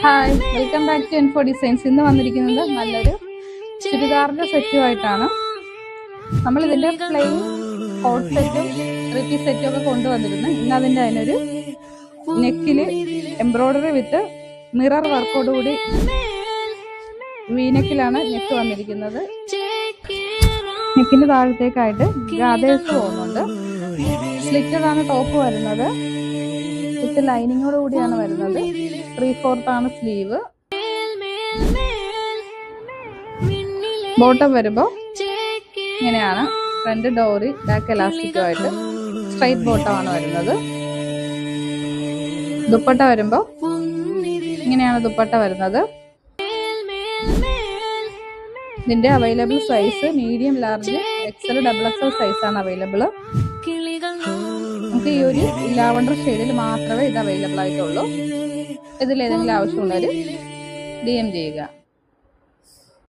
Hi, welcome back to N4 designs. ഇന്ന് വന്നിരിക്കുന്നത് നല്ലൊരു ചുരിദാറിന്റെ സെറ്റുമായിട്ടാണ്. നമ്മൾ ഇതിന്റെ പ്ലെയിൻ കോട്ട് സെറ്റും 3 സെറ്റും ഒക്കെ കൊണ്ടുവന്നിരുന്നു. ഇന്ന് അതിനൊരു നെക്കില് എംബ്രോയിഡറി വിത്ത് മിറർ വർക്കോട് കൂടി വീനെക്കിലാണ് നെക്ക് വന്നിരിക്കുന്നത്. നെക്കിന്റെ താഴത്തേക്കായിട്ട് ഗാദേഴ്സ് പോകുന്നുണ്ട്. സ്ലിറ്റഡാണ് ടോപ്പ് വരുന്നത്. വിത്ത് ലൈനിങ്ങോട് കൂടിയാണ് വരുന്നത്. 3/4 ആണ് സ്ലീവ്. ബോട്ടം വരുമ്പോൾ ഇങ്ങനെയാണ്. ഫ്രണ്ട് ഡോറി ബാക്ക് എലാസ്റ്റിക്കുമായിട്ട് സ്ട്രൈറ്റ് ബോട്ടമാണ് വരുന്നത്. ദുപ്പട്ട വരുമ്പോൾ ഇങ്ങനെയാണ് ദുപ്പട്ട വരുന്നത്. ഇതിന്റെ available size medium, large, XL, XXL സൈസാണ് അവൈലബിൾ. നമുക്ക് ഈ ഒരു ലാവണ്ടർ ഷെയ്ഡിൽ മാത്രമേ ഇത് അവൈലബിൾ ആയിട്ടുള്ളൂ. ഇതിലേതെങ്കിലും ആവശ്യമുള്ളവർ DM ചെയ്യുക.